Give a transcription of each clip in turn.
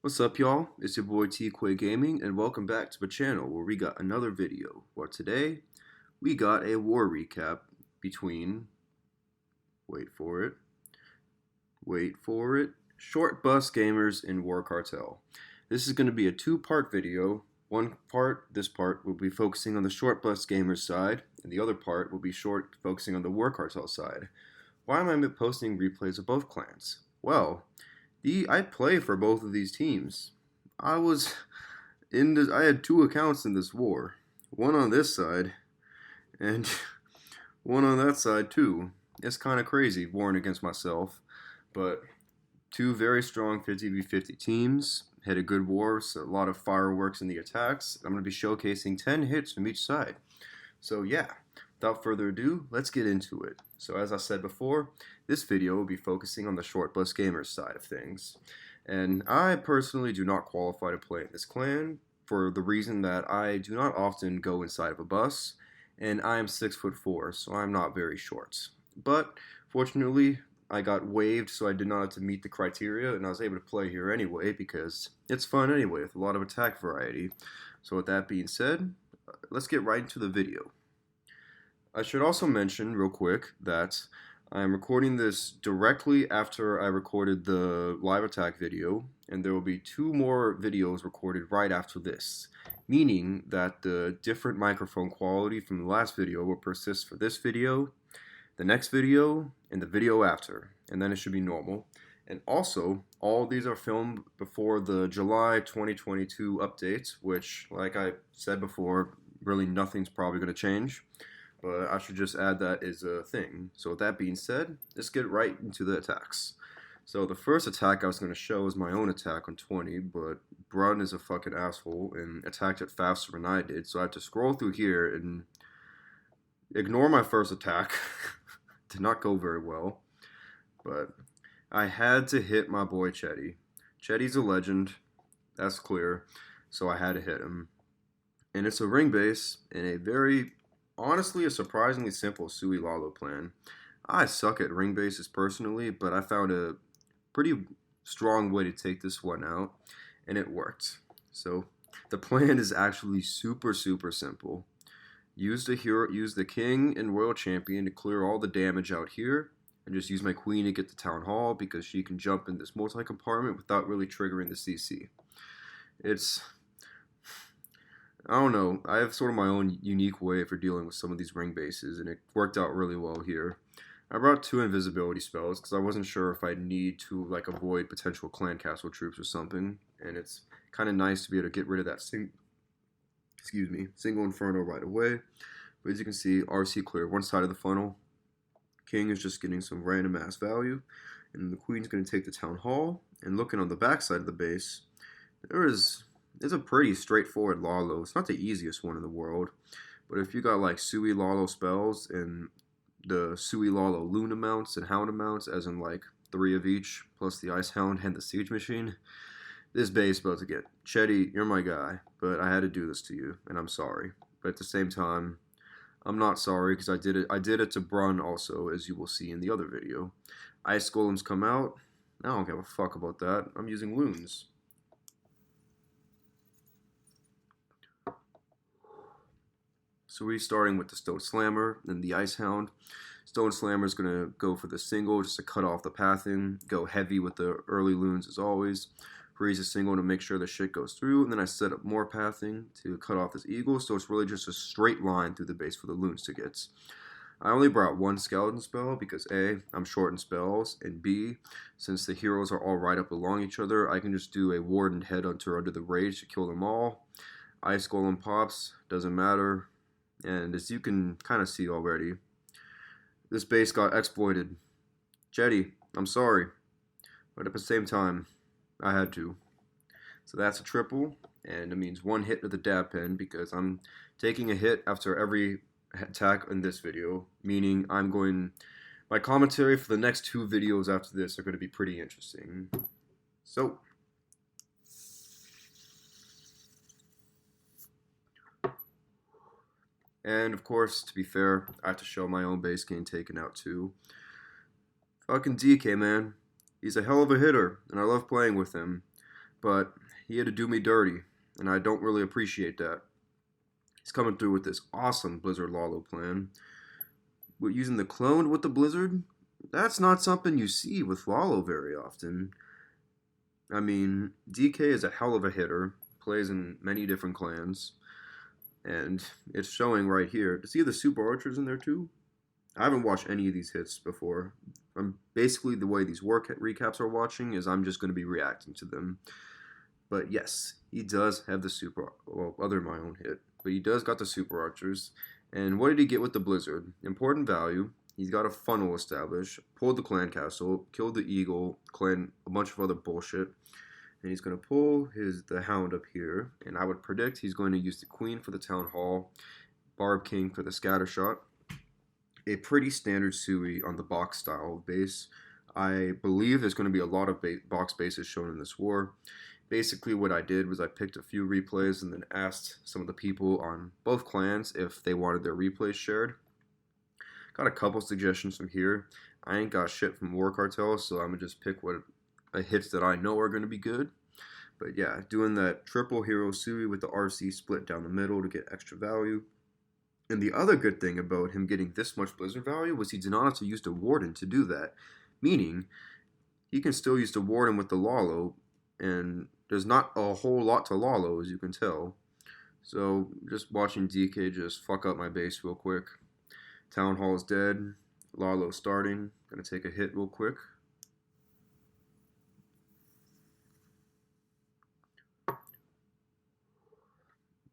What's up, y'all? It's your boy T-Quay Gaming, and welcome back to the channel where we got another video. Where today we got a war recap between, wait for it, ShortBusGamers and War Cartel. This is going to be a two-part video. This part will be focusing on the ShortBusGamers side, and the other part will be focusing on the War Cartel side. Why am I posting replays of both clans? Well, I play for both of these teams. I was I had two accounts in this war. One on this side and one on that side too. It's kind of crazy warring against myself, but two very strong 50v50 teams had a good war, so a lot of fireworks in the attacks. I'm going to be showcasing 10 hits from each side. So yeah, without further ado, let's get into it. So as I said before, this video will be focusing on the ShortBusGamers side of things. And I personally do not qualify to play in this clan for the reason that I do not often go inside of a bus, and I am 6'4", so I'm not very short. But fortunately, I got waived, so I did not have to meet the criteria, and I was able to play here anyway because it's fun anyway with a lot of attack variety. So with that being said, let's get right into the video. I should also mention real quick that I am recording this directly after I recorded the live attack video, and there will be two more videos recorded right after this, meaning that the different microphone quality from the last video will persist for this video, the next video, and the video after, and then it should be normal. And also, all these are filmed before the July 2022 updates, which, like I said before, really nothing's probably going to change. But I should just add that as a thing. So with that being said, let's get right into the attacks. So the first attack I was going to show is my own attack on 20, but Brun is a fucking asshole and attacked it faster than I did. So I had to scroll through here and ignore my first attack. Did not go very well. But I had to hit my boy Chetty. Chetty's a legend. That's clear. So I had to hit him. And it's a ring base in a honestly, a surprisingly simple Sui Lalo plan. I suck at ring bases personally, but I found a pretty strong way to take this one out, and it worked. So the plan is actually super simple. Use the king and royal champion to clear all the damage out here, and just use my queen to get the town hall because she can jump in this multi-compartment without really triggering the CC. I don't know, I have sort of my own unique way for dealing with some of these ring bases, and it worked out really well here. I brought two invisibility spells because I wasn't sure if I'd need to avoid potential clan castle troops or something, and it's kind of nice to be able to get rid of that single inferno right away. But as you can see, RC cleared one side of the funnel. King is just getting some random ass value, and the queen's going to take the town hall. And looking on the back side of the base, it's a pretty straightforward Lalo. It's not the easiest one in the world, but if you got like Sui Lalo spells and the Sui Lalo Luna mounts and Hound mounts, as in like 3 of each, plus the Ice Hound and the Siege Machine, this base is about to get. Chetty, you're my guy, but I had to do this to you, and I'm sorry. But at the same time, I'm not sorry because I did it to Brun also, as you will see in the other video. Ice Golems come out. I don't give a fuck about that. I'm using loons. So we're starting with the Stone Slammer and the Ice Hound. Stone Slammer is going to go for the single just to cut off the pathing. Go heavy with the early loons as always. Freeze a single to make sure the shit goes through. And then I set up more pathing to cut off this eagle. So it's really just a straight line through the base for the loons to get. I only brought one skeleton spell because A, I'm short in spells, and B, since the heroes are all right up along each other, I can just do a Wardened Headhunter under the rage to kill them all. Ice Golem pops, doesn't matter. And as you can kind of see already, this base got exploited. Chetty, I'm sorry. But at the same time, I had to. So that's a triple, and it means one hit to the dab pen because I'm taking a hit after every attack in this video, meaning my commentary for the next two videos after this are going to be pretty interesting. So, and of course, to be fair, I have to show my own base getting taken out too. Fucking DK, man. He's a hell of a hitter, and I love playing with him. but he had to do me dirty, and I don't really appreciate that. He's coming through with this awesome Blizzard Lalo plan. But using the clone with the Blizzard, that's not something you see with Lalo very often. I mean, DK is a hell of a hitter, plays in many different clans, and it's showing right here. To see the Super Archers in there too? I haven't watched any of these hits before. I'm basically the way these war recaps are watching is I'm just going to be reacting to them. But yes, he does have the super, well, other than my own hit, but he does got the Super Archers. And what did he get with the Blizzard? Important value. He's got a funnel established, pulled the clan castle, killed the eagle, clan, a bunch of other bullshit. And he's going to pull the hound up here. And I would predict he's going to use the queen for the town hall, Barb King for the scatter shot. A pretty standard Sui on the box style base. I believe there's going to be a lot of box bases shown in this war. Basically what I did was I picked a few replays and then asked some of the people on both clans if they wanted their replays shared. Got a couple suggestions from here. I ain't got shit from War Cartel, so I'm going to just pick what hits that I know are going to be good. But yeah, doing that triple hero Sui with the RC split down the middle to get extra value. And the other good thing about him getting this much Blizzard value was he did not have to use the Warden to do that. Meaning, he can still use the Warden with the Lalo, and there's not a whole lot to Lalo, as you can tell. So, just watching DK just fuck up my base real quick. Town Hall is dead. Lalo starting. Gonna take a hit real quick.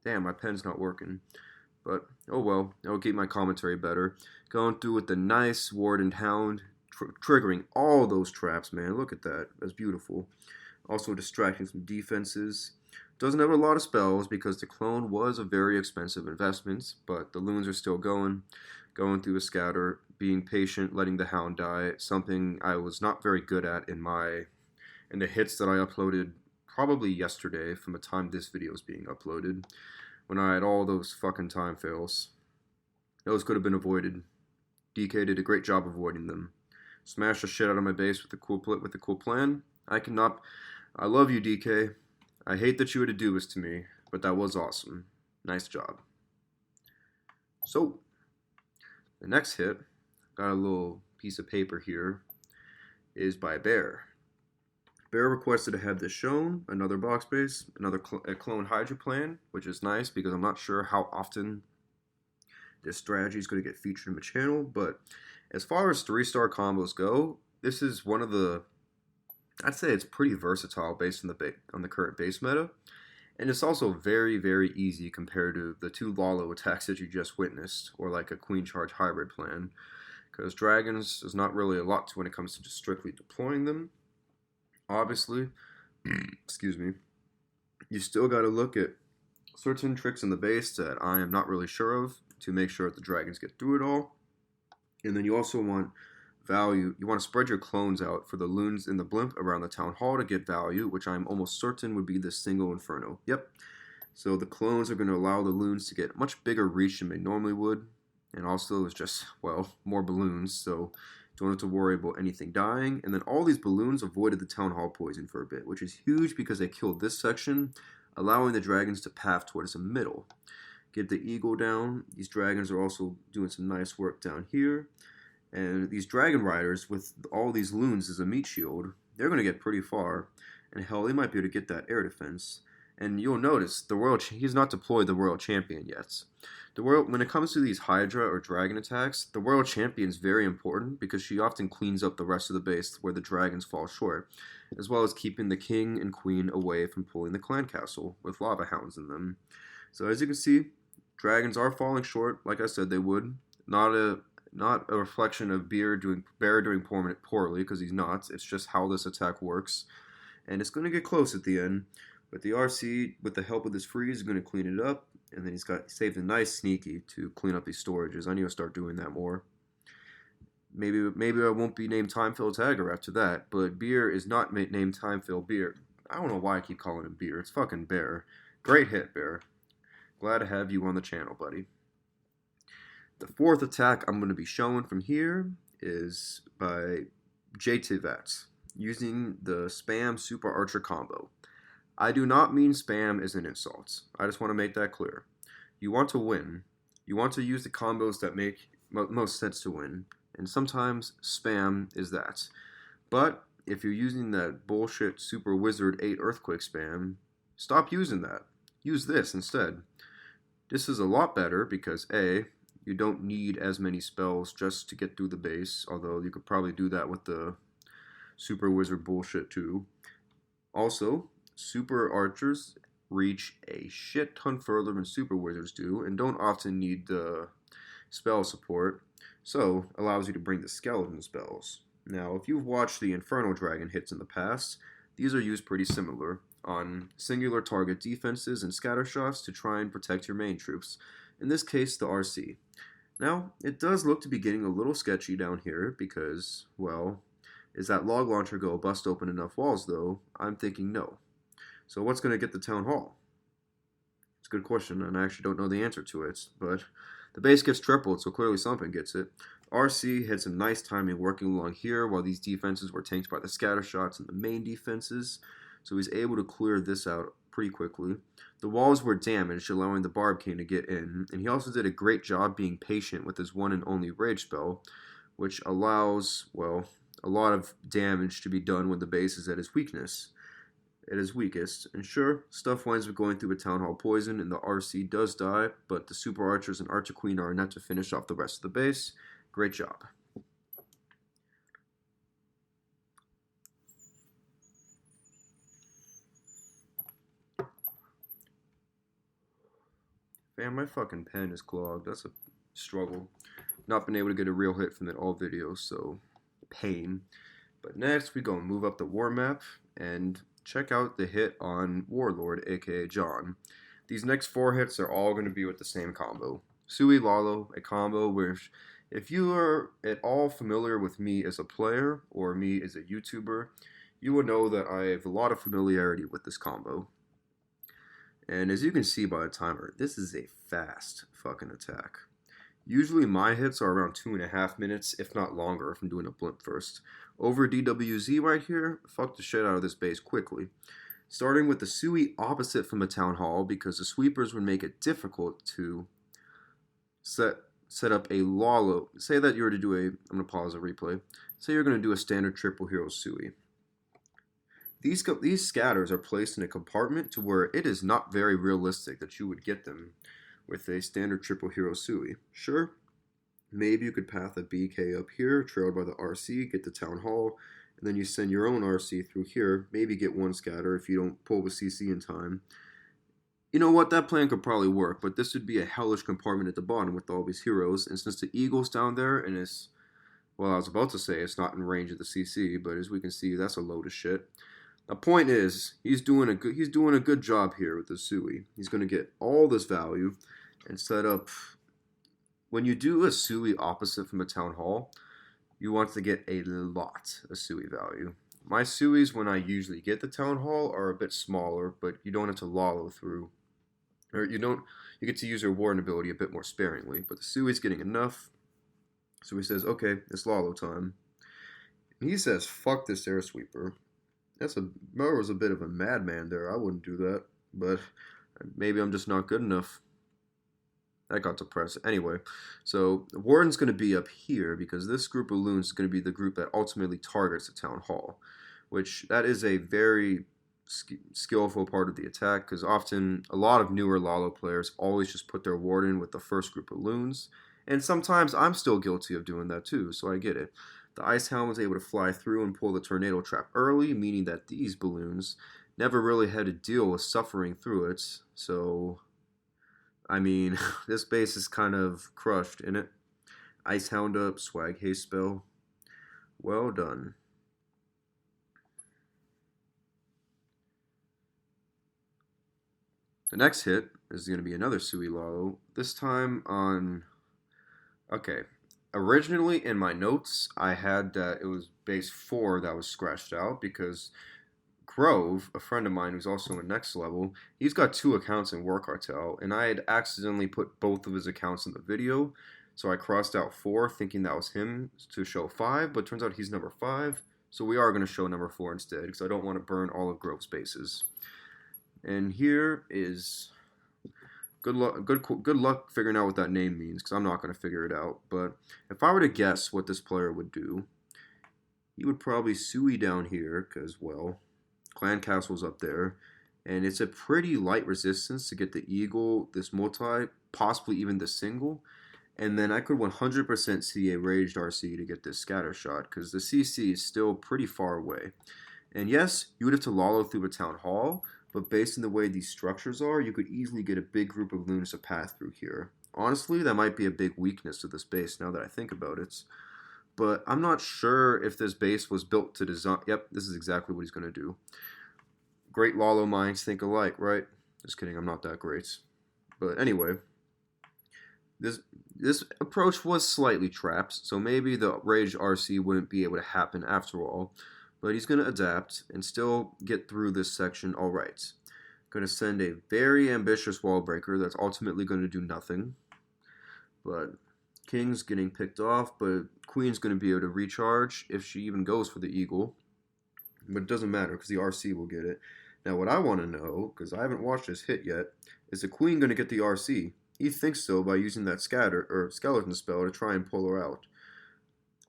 Damn, my pen's not working. But, oh well, that'll keep my commentary better. Going through with the nice Warden Hound, triggering all those traps, man. Look at that. That's beautiful. Also distracting some defenses. Doesn't have a lot of spells because the clone was a very expensive investment, but the loons are still going through a scatter, being patient, letting the hound die, something I was not very good at in the hits that I uploaded probably yesterday from the time this video is being uploaded, when I had all those fucking time fails. Those could have been avoided. DK did a great job avoiding them. Smashed the shit out of my base with a cool plan. I love you, DK. I hate that you had to do this to me, but that was awesome. Nice job. So, the next hit, got a little piece of paper here, is by Bear. Bear requested to have this shown, another box base, a clone Hydra plan, which is nice because I'm not sure how often this strategy is going to get featured in the channel, but as far as 3-star combos go, this is one of the, I'd say it's pretty versatile based on the current base meta, and it's also very, very easy compared to the 2 Lalo attacks that you just witnessed, or like a Queen Charge hybrid plan, because Dragons is not really a lot when it comes to just strictly deploying them. Obviously, excuse me, you still got to look at certain tricks in the base that I am not really sure of to make sure that the Dragons get through it all. And then you also want value. You want to spread your clones out for the loons in the blimp around the town hall to get value, which I'm almost certain would be this single inferno. Yep. So the clones are going to allow the loons to get much bigger reach than they normally would. And also it's just, well, more balloons, so don't have to worry about anything dying. And then all these balloons avoided the town hall poison for a bit, which is huge because they killed this section, allowing the dragons to path towards the middle. Get the eagle down. These dragons are also doing some nice work down here. And these dragon riders, with all these loons as a meat shield, they're going to get pretty far. And hell, they might be able to get that air defense. And you'll notice, he's not deployed the Royal Champion yet. When it comes to these Hydra or Dragon attacks, the Royal Champion is very important because she often cleans up the rest of the base where the dragons fall short, as well as keeping the King and Queen away from pulling the clan castle with lava hounds in them. So as you can see, dragons are falling short, like I said they would. Not a reflection of Bear doing poorly, because he's not. It's just how this attack works. And it's going to get close at the end. But the RC, with the help of this freeze, is going to clean it up. And then he's saved a nice sneaky to clean up these storages. I need to start doing that more. Maybe I won't be named Timefill Tagger after that. But Beer is not named Timefill Beer. I don't know why I keep calling him Beer. It's fucking Bear. Great hit, Bear. Glad to have you on the channel, buddy. The fourth attack I'm going to be showing from here is by JTVats, using the Spam Super Archer combo. I do not mean spam as an insult. I just want to make that clear. You want to win. You want to use the combos that make most sense to win. And sometimes spam is that. But if you're using that bullshit Super Wizard 8 Earthquake spam, stop using that. Use this instead. This is a lot better because A, you don't need as many spells just to get through the base, although you could probably do that with the Super Wizard bullshit too. Also, Super Archers reach a shit ton further than Super Wizards do and don't often need the spell support, so allows you to bring the skeleton spells. Now, if you've watched the Inferno Dragon hits in the past, these are used pretty similar on singular target defenses and scatter shots to try and protect your main troops, in this case the RC. Now, it does look to be getting a little sketchy down here because, well, is that log launcher go bust open enough walls though? I'm thinking no. So what's going to get the town hall? It's a good question, and I actually don't know the answer to it, but the base gets tripled, so clearly something gets it. RC had some nice timing working along here while these defenses were tanked by the scatter shots and the main defenses, so he's able to clear this out pretty quickly. The walls were damaged, allowing the Barb King to get in, and he also did a great job being patient with his one and only rage spell, which allows, well, a lot of damage to be done when the base is at its weakness. At its weakest. And sure, stuff winds up going through a Town Hall poison and the RC does die, but the Super Archers and Archer Queen are enough to finish off the rest of the base. Great job. Man, my fucking pen is clogged. That's a struggle. Not been able to get a real hit from that all video, so pain. But next, we go and move up the war map and check out the hit on Warlord, aka John. These next 4 hits are all going to be with the same combo. Sui Lalo, a combo which, if you are at all familiar with me as a player or me as a YouTuber, you will know that I have a lot of familiarity with this combo. And as you can see by the timer, this is a fast fucking attack. Usually my hits are around 2.5 minutes, if not longer, if I'm doing a blimp first. Over DWZ right here, fuck the shit out of this base quickly. Starting with the Sui opposite from the Town Hall, because the sweepers would make it difficult to set up a Lalo. Say that you were to do a, I'm going to pause the replay. Say you're going to do a standard triple hero Sui. These scatters are placed in a compartment to where it is not very realistic that you would get them with a standard triple hero Sui. Sure, maybe you could path a BK up here, trailed by the RC, get the Town Hall, and then you send your own RC through here, maybe get one scatter if you don't pull the CC in time. You know what, that plan could probably work, but this would be a hellish compartment at the bottom with all these heroes, and since the Eagle's down there, and it's, well, I was about to say it's not in range of the CC, but as we can see, that's a load of shit. The point is, he's doing a good job here with the Sui. He's going to get all this value and set up. When you do a Sui opposite from a Town Hall, you want to get a lot of Sui value. My Suis, when I usually get the Town Hall, are a bit smaller, but you don't have to lollo through. Or you get to use your Warden ability a bit more sparingly, but the Sui's getting enough. So he says, okay, it's lollo time. And he says, fuck this air sweeper. That was a bit of a madman there. I wouldn't do that, but maybe I'm just not good enough. That got depressed. Anyway, so the Warden's going to be up here because this group of loons is going to be the group that ultimately targets the Town Hall, which that is a very skillful part of the attack because often a lot of newer Lalo players always just put their Warden with the first group of loons, and sometimes I'm still guilty of doing that too, so I get it. The Ice Hound was able to fly through and pull the Tornado Trap early, meaning that these balloons never really had to deal with suffering through it. So, I mean, this base is kind of crushed, in it? Ice Hound up, Swag Haste spell. Well done. The next hit is going to be another Sui Lalo, this time on... Okay. Originally, in my notes, I had that it was base 4 that was scratched out because Grove, a friend of mine who's also in next level, he's got 2 accounts in War Cartel, and I had accidentally put both of his accounts in the video, so I crossed out 4 thinking that was him to show 5, but turns out he's number 5, so we are going to show number 4 instead because I don't want to burn all of Grove's bases. And here is good luck figuring out what that name means, because I'm not going to figure it out. But if I were to guess what this player would do, he would probably Sui down here, because, well, Clan Castle's up there. And it's a pretty light resistance to get the Eagle, this multi, possibly even the single. And then I could 100% see a Raged RC to get this scatter shot, because the CC is still pretty far away. And yes, you would have to lollo through a town hall, but based on the way these structures are, you could easily get a big group of loons to pass through here. Honestly, that might be a big weakness of this base now that I think about it. But I'm not sure if this base was built to design. Yep, this is exactly what he's going to do. Great lollo minds think alike, right? Just kidding, I'm not that great. But anyway, this approach was slightly trapped, so maybe the Rage RC wouldn't be able to happen after all. But he's going to adapt and still get through this section all right. Going to send a very ambitious wall breaker that's ultimately going to do nothing. But King's getting picked off, but Queen's going to be able to recharge if she even goes for the Eagle. But it doesn't matter because the RC will get it. Now what I want to know, because I haven't watched this hit yet, is the Queen going to get the RC? He thinks so by using that scatter or skeleton spell to try and pull her out.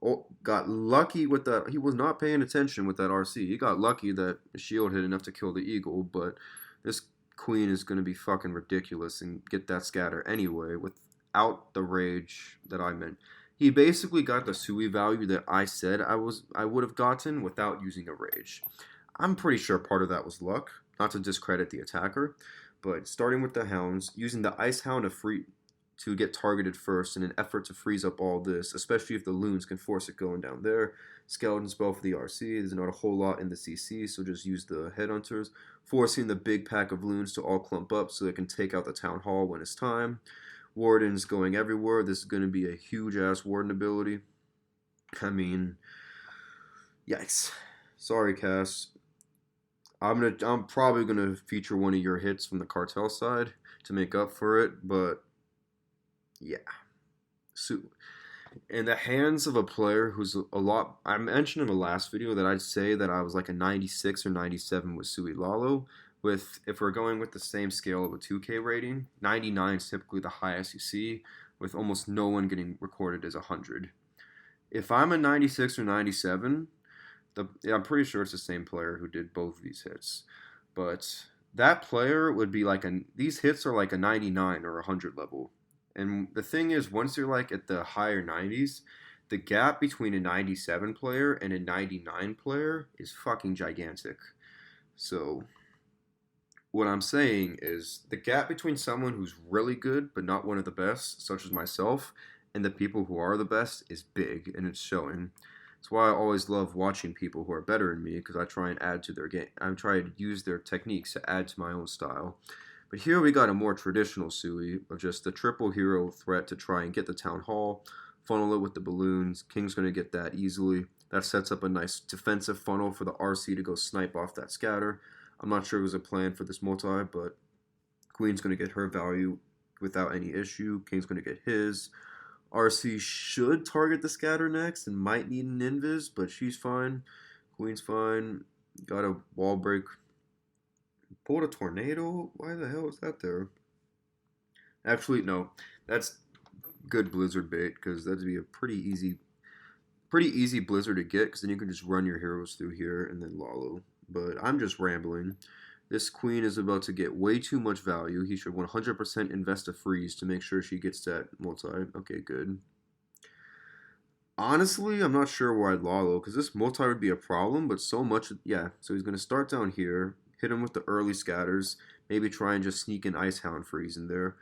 Oh, got lucky with that. He was not paying attention with that RC. He got lucky that the shield hit enough to kill the Eagle, but this Queen is going to be fucking ridiculous and get that scatter anyway without the rage that I meant. He basically got the Sui value that I said I would have gotten without using a rage. I'm pretty sure part of that was luck, not to discredit the attacker, but starting with the hounds, using the Ice Hound to get targeted first in an effort to freeze up all this, especially if the loons can force it going down there. Skeleton spell for the RC, there's not a whole lot in the CC, so just use the headhunters, forcing the big pack of loons to all clump up so they can take out the town hall when it's time. Warden's going everywhere. This is going to be a huge ass warden ability. I mean, yikes. Sorry, Cass. I'm probably gonna feature one of your hits from the cartel side to make up for it, but yeah. So, in the hands of a player who's a lot, I mentioned in the last video that I'd say that I was like a 96 or 97 with Sui Lalo. If we're going with the same scale of a 2K rating, 99 is typically the highest you see, with almost no one getting recorded as 100. If I'm a 96 or 97, I'm pretty sure it's the same player who did both of these hits. But that player would be like these hits are like a 99 or 100 level. And the thing is, once you're like at the higher 90s, the gap between a 97 player and a 99 player is fucking gigantic. So what I'm saying is the gap between someone who's really good but not one of the best, such as myself, and the people who are the best is big, and it's showing. That's why I always love watching people who are better than me, because I try and add to their game. I try to use their techniques to add to my own style. But here we got a more traditional Sui of just the triple hero threat to try and get the town hall, funnel it with the balloons. King's going to get that easily. That sets up a nice defensive funnel for the RC to go snipe off that scatter. I'm not sure it was a plan for this multi, but Queen's going to get her value without any issue. King's going to get his. RC should target the scatter next and might need an invis, but she's fine. Queen's fine. Got a wall break. Pulled a tornado? Why the hell is that there? Actually, no. That's good blizzard bait, because that'd be a pretty easy blizzard to get, because then you can just run your heroes through here and then lollo. But I'm just rambling. This Queen is about to get way too much value. He should 100% invest a freeze to make sure she gets that multi. Okay, good. Honestly, I'm not sure where I'd lollo, because this multi would be a problem, but so much, yeah. So he's going to start down here, hit him with the early scatters, maybe try and just sneak an Ice Hound freeze in there.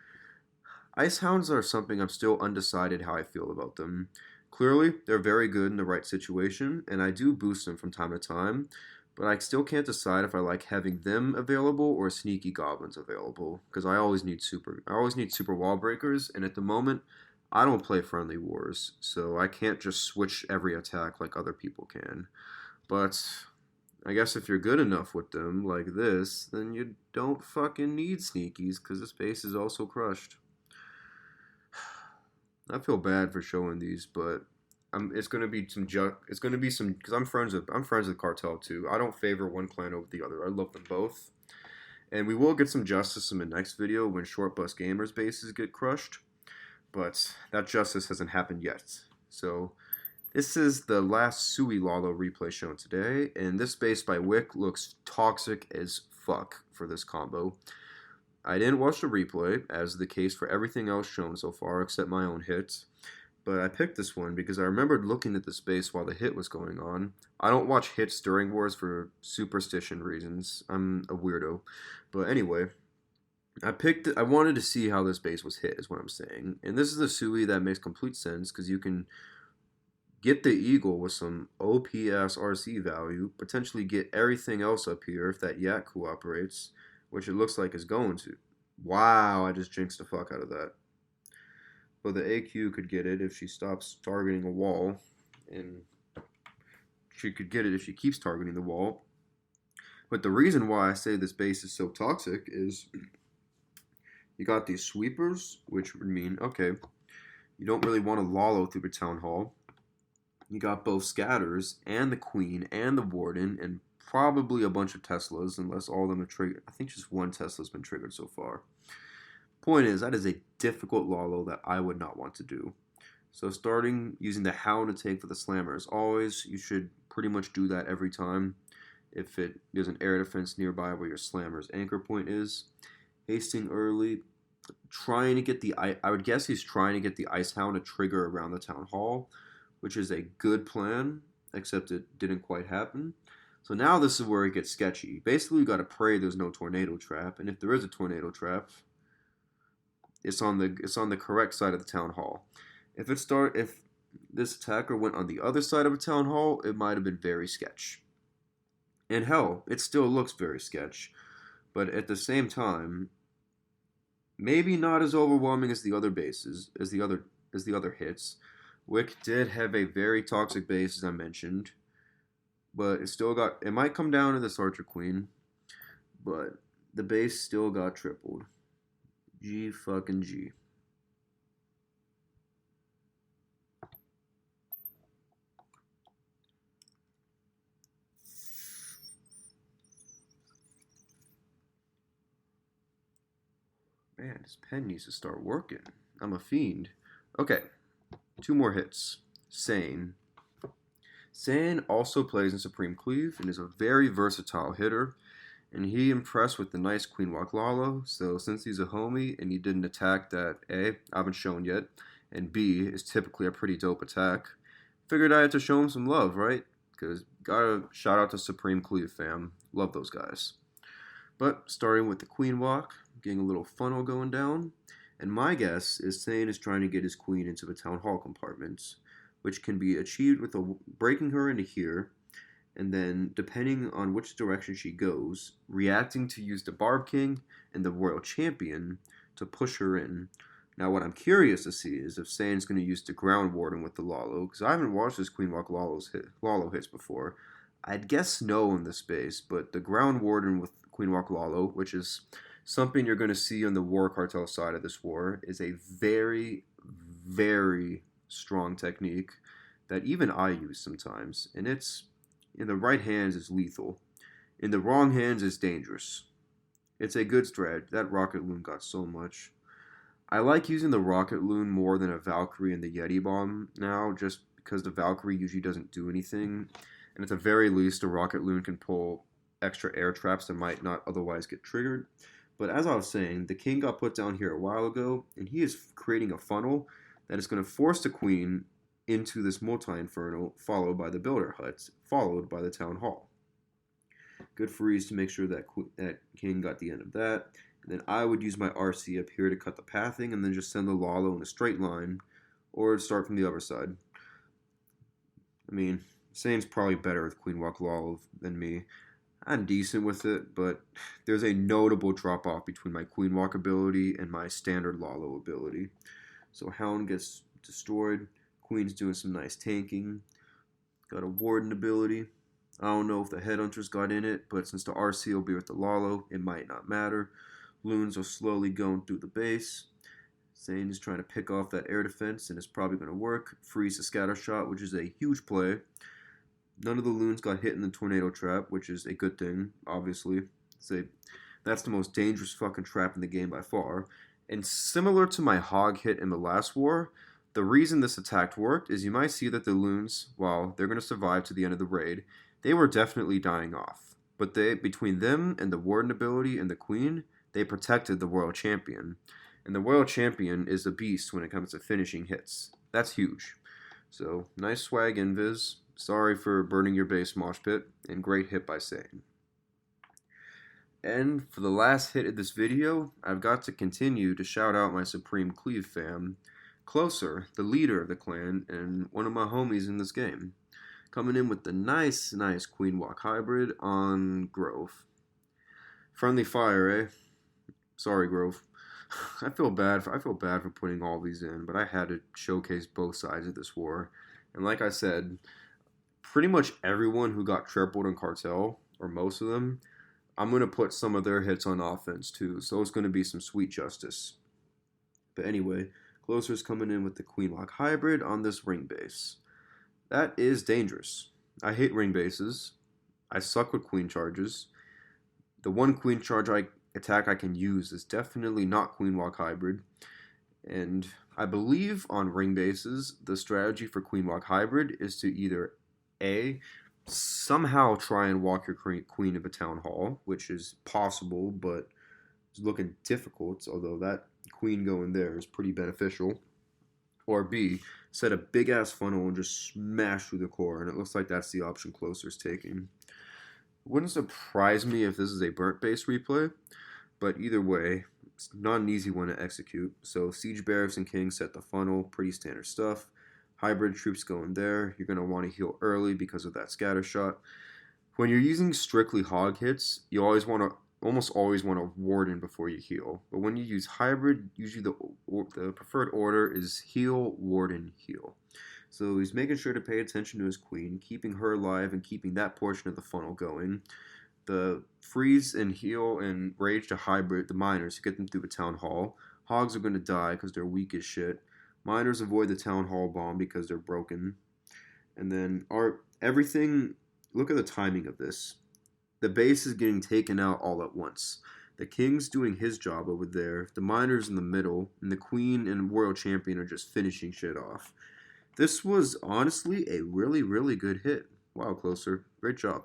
Ice Hounds are something I'm still undecided how I feel about them. Clearly, they're very good in the right situation, and I do boost them from time to time, but I still can't decide if I like having them available or sneaky goblins available, because I always need super wall breakers, and at the moment, I don't play friendly wars, so I can't just switch every attack like other people can. But I guess if you're good enough with them, like this, then you don't fucking need sneakies, because this base is also crushed. I feel bad for showing these, but it's gonna be some because I'm friends with Cartel too. I don't favor one clan over the other. I love them both, And we will get some justice in the next video when ShortBusGamers bases get crushed. But that justice hasn't happened yet. So this is the last Sui Lalo replay shown today. And this base by Wick looks toxic as fuck for this combo. I didn't watch the replay, as the case for everything else shown so far except my own hits. But I picked this one because I remembered looking at the space while the hit was going on. I don't watch hits during wars for superstition reasons. I'm a weirdo. But anyway, I wanted to see how this base was hit, is what I'm saying. And this is a Sui that makes complete sense because you can get the Eagle with some OPS RC value, potentially get everything else up here if that Yak cooperates, which it looks like is going to. Wow, I just jinxed the fuck out of that. But the AQ could get it if she stops targeting a wall, and she could get it if she keeps targeting the wall. But the reason why I say this base is so toxic is you got these sweepers, which would mean, okay, you don't really want to Lalo through the town hall. You got both scatters and the queen and the warden and probably a bunch of Teslas, unless all of them are triggered. I think just one Tesla's been triggered so far. Point is, that is a difficult Lalo that I would not want to do. So starting using the Hound to take for the slammer as always, you should pretty much do that every time if there's an air defense nearby where your slammer's anchor point is. Hasting early, trying to get the, I would guess he's trying to get the Ice Hound to trigger around the town hall, which is a good plan, except it didn't quite happen. So now this is where it gets sketchy. Basically, you got to pray there's no tornado trap, and if there is a tornado trap, it's on the correct side of the town hall. If this attacker went on the other side of a town hall, it might have been very sketch. And hell, it still looks very sketch, but at the same time, maybe not as overwhelming as the other bases, as the other hits. Wick did have a very toxic base, as I mentioned, but it might come down to this Archer Queen, but the base still got tripled. G fucking G. Man, this pen needs to start working. I'm a fiend. Okay, 2 more hits. Sane. Sane also plays in Supreme Cleave and is a very versatile hitter. And he impressed with the nice Queen Walk Lalo, so since he's a homie and he did an attack that A, I haven't shown yet, and B, is typically a pretty dope attack, figured I had to show him some love, right? Because gotta shout out to Supreme Cleave fam. Love those guys. But starting with the Queen Walk, getting a little funnel going down, and my guess is Sane is trying to get his queen into the Town Hall compartments, which can be achieved with breaking her into here, and then, depending on which direction she goes, reacting to use the Barb King and the Royal Champion to push her in. Now, what I'm curious to see is if Sane's going to use the Ground Warden with the Lalo, because I haven't watched this Queen Walk Lalo hits before. I'd guess no in this base, but the Ground Warden with Queen Walk Lalo, which is something you're going to see on the War Cartel side of this war, is a very, very strong technique that even I use sometimes, and it's in the right hands is lethal. In the wrong hands is dangerous. It's a good strat. That Rocket Loon got so much. I like using the Rocket Loon more than a Valkyrie and the Yeti Bomb now, just because the Valkyrie usually doesn't do anything. And at the very least, a Rocket Loon can pull extra air traps that might not otherwise get triggered. But as I was saying, the king got put down here a while ago, and he is creating a funnel that is going to force the queen into this multi-inferno, followed by the builder huts, followed by the town hall. Good freeze to make sure that king got the end of that. And then I would use my RC up here to cut the pathing, and then just send the Lalo in a straight line, or start from the other side. I mean, Sane's probably better with Queen Walk Lalo than me. I'm decent with it, but there's a notable drop-off between my Queen Walk ability and my standard Lalo ability. So Hound gets destroyed. Queen's doing some nice tanking. Got a Warden ability. I don't know if the Headhunters got in it, but since the RC will be with the Lalo, it might not matter. Loons are slowly going through the base. Sane is trying to pick off that air defense, and it's probably going to work. Freeze the scatter shot, which is a huge play. None of the loons got hit in the tornado trap, which is a good thing, obviously. It's a That's the most dangerous fucking trap in the game by far. And similar to my hog hit in the last war, the reason this attack worked is you might see that the loons, while they're going to survive to the end of the raid, they were definitely dying off. But between them and the warden ability and the queen, they protected the royal champion. And the royal champion is a beast when it comes to finishing hits. That's huge. So, nice swag, Invis. Sorry for burning your base mosh pit, and great hit by Satan. And for the last hit of this video, I've got to continue to shout out my Supreme Cleave fam, Closer, the leader of the clan, and one of my homies in this game. Coming in with the nice Queen Walk hybrid on Grove. Friendly fire, eh? Sorry, Grove. I feel bad for putting all these in, but I had to showcase both sides of this war. And like I said, pretty much everyone who got tripled in Cartel, or most of them, I'm going to put some of their hits on offense too, so it's going to be some sweet justice. But anyway, Closer's coming in with the Queen Lock hybrid on this ring base. That is dangerous. I hate ring bases. I suck with queen charges. The one queen charge attack I can use is definitely not Queen Walk hybrid. And I believe on ring bases, the strategy for Queen Walk hybrid is to either A, somehow try and walk your queen of a town hall, which is possible, but it's looking difficult, although that queen going there is pretty beneficial. Or B, set a big ass funnel and just smash through the core, and it looks like that's the option Closer's taking. It wouldn't surprise me if this is a burnt base replay, but either way, it's not an easy one to execute. So siege barracks and kings set the funnel, pretty standard stuff. Hybrid troops going there. You're going to want to heal early because of that scatter shot. When you're using strictly hog hits, you almost always want to warden before you heal. But when you use hybrid, usually the preferred order is heal, warden, heal. So he's making sure to pay attention to his queen, keeping her alive and keeping that portion of the funnel going. The freeze and heal and rage to hybrid the miners to get them through the town hall. Hogs are going to die because they're weak as shit. Miners avoid the town hall bomb because they're broken. And then everything, look at the timing of this. The base is getting taken out all at once. The king's doing his job over there, the miners in the middle, and the queen and royal champion are just finishing shit off. This was honestly a really good hit. Wow, Closer. Great job.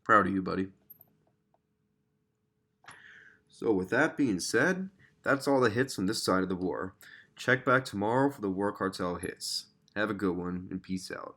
Proud of you, buddy. So with that being said, that's all the hits on this side of the war. Check back tomorrow for the War Cartel hits. Have a good one, and peace out.